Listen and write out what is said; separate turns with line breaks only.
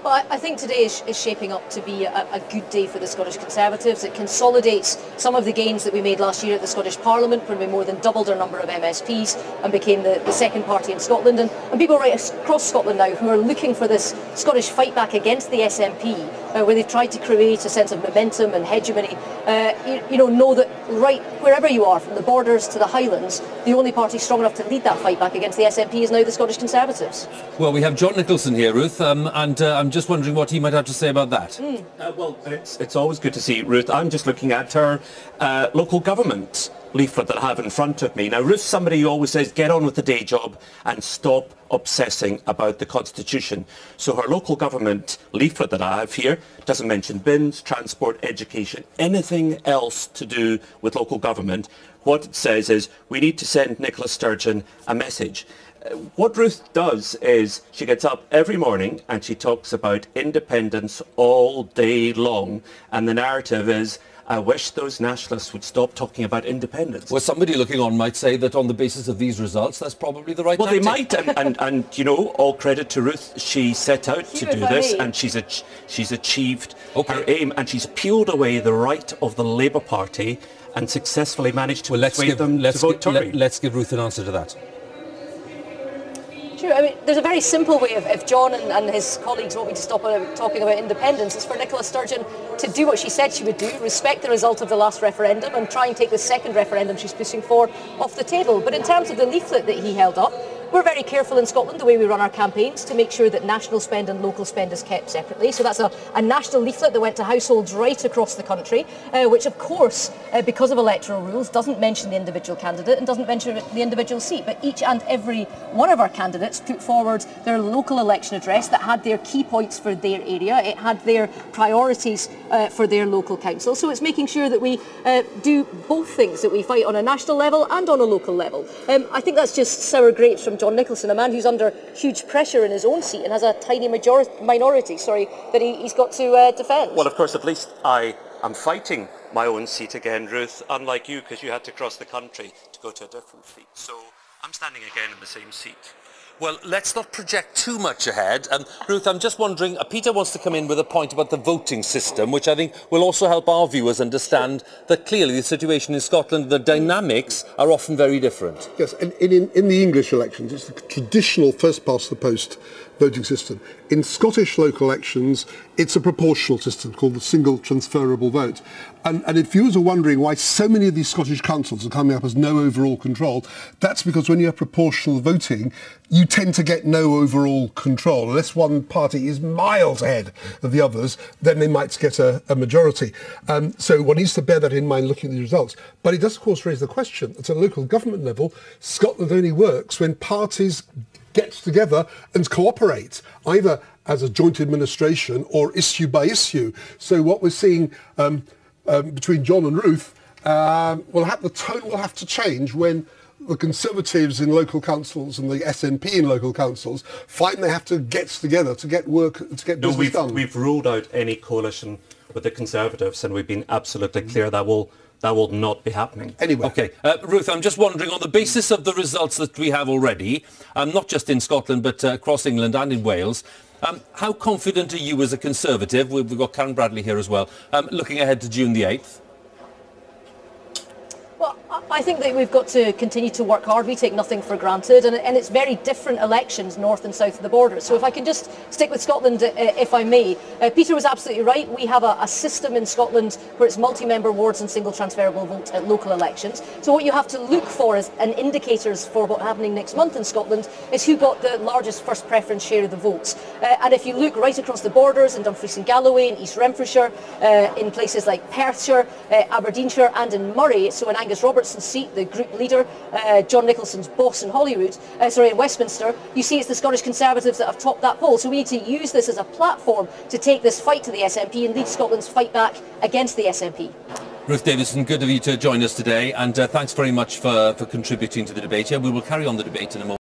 Well, I think today is shaping up to be a good day for the Scottish Conservatives. It consolidates some of the gains that we made last year at the Scottish Parliament, when we more than doubled our number of MSPs and became the second party in Scotland. And people right across Scotland now who are looking for this Scottish fight back against the SNP, where they've tried to create a sense of momentum and hegemony, know that right wherever you are, from the borders to the Highlands, the only party strong enough to lead that fight back against the SNP is now the Scottish Conservatives.
Well, we have John Nicholson here, Ruth, and I'm just wondering what he might have to say about that.
Well, it's always good to see Ruth. I'm just looking at her local government leaflet that I have in front of me. Now, Ruth's somebody who always says, get on with the day job and stop obsessing about the Constitution. So her local government leaflet that I have here doesn't mention bins, transport, education, anything else to do with local government. What it says is, we need to send Nicola Sturgeon a message. What Ruth does is she gets up every morning and she talks about independence all day long, and the narrative is, I wish those nationalists would stop talking about independence.
Well, somebody looking on might say that on the basis of these results, that's probably the right
tactic.
Well,
they might, and all credit to Ruth. She set out to do this, and she's achieved her aim, and she's peeled away the right of the Labour Party and successfully managed to persuade them to vote Tory.
Let's give Ruth an answer to that.
Sure. I mean, there's a very simple way if John and his colleagues want me to stop talking about independence. It's for Nicola Sturgeon to do what she said she would do, respect the result of the last referendum and try and take the second referendum she's pushing for off the table. But in terms of the leaflet that he held up, we're very careful in Scotland the way we run our campaigns to make sure that national spend and local spend is kept separately. So that's a national leaflet that went to households right across the country, which of course, because of electoral rules, doesn't mention the individual candidate and doesn't mention the individual seat. But each and every one of our candidates put forward their local election address that had their key points for their area. It had their priorities for their local council. So it's making sure that we do both things, that we fight on a national level and on a local level. I think that's just sour grapes from John Nicholson, a man who's under huge pressure in his own seat and has a tiny minority that he's got to defend.
Well, of course, at least I am fighting my own seat again, Ruth, unlike you, because you had to cross the country to go to a different seat. So I'm standing again in the same seat.
Well, let's not project too much ahead. Ruth, I'm just wondering, Peter wants to come in with a point about the voting system, which I think will also help our viewers understand that clearly the situation in Scotland, the dynamics are often very different.
Yes, and in the English elections, it's the traditional first-past-the-post voting system. In Scottish local elections, it's a proportional system called the single transferable vote. And if viewers are wondering why so many of these Scottish councils are coming up as no overall control, that's because when you have proportional voting, you tend to get no overall control. Unless one party is miles ahead of the others, then they might get a majority. So one needs to bear that in mind looking at the results. But it does, of course, raise the question, at a local government level, Scotland only works when parties get together and cooperate, either as a joint administration or issue by issue. So what we're seeing between John and Ruth, the tone will have to change when the Conservatives in local councils and the SNP in local councils find they have to get together to get business done.
We've ruled out any coalition with the Conservatives, and we've been absolutely clear that will not be happening.
Anyway.
Okay, Ruth, I'm just wondering, on the basis of the results that we have already, not just in Scotland but across England and in Wales, how confident are you as a Conservative, we've got Karen Bradley here as well, looking ahead to June the 8th?
Well, I think that we've got to continue to work hard. We take nothing for granted, and it's very different elections north and south of the border. So if I can just stick with Scotland, if I may, Peter was absolutely right. We have a system in Scotland where it's multi-member wards and single transferable vote at local elections. So what you have to look for as an indicators for what's happening next month in Scotland is who got the largest first preference share of the votes. And if you look right across the borders in Dumfries and Galloway, in East Renfrewshire, in places like Perthshire, Aberdeenshire and in Murray, so in Angus Robertson's seat, the group leader, John Nicholson's boss in in Westminster, you see it's the Scottish Conservatives that have topped that poll. So we need to use this as a platform to take this fight to the SNP and lead Scotland's fight back against the SNP.
Ruth Davidson, good of you to join us today, and thanks very much for contributing to the debate here. We will carry on the debate in a moment.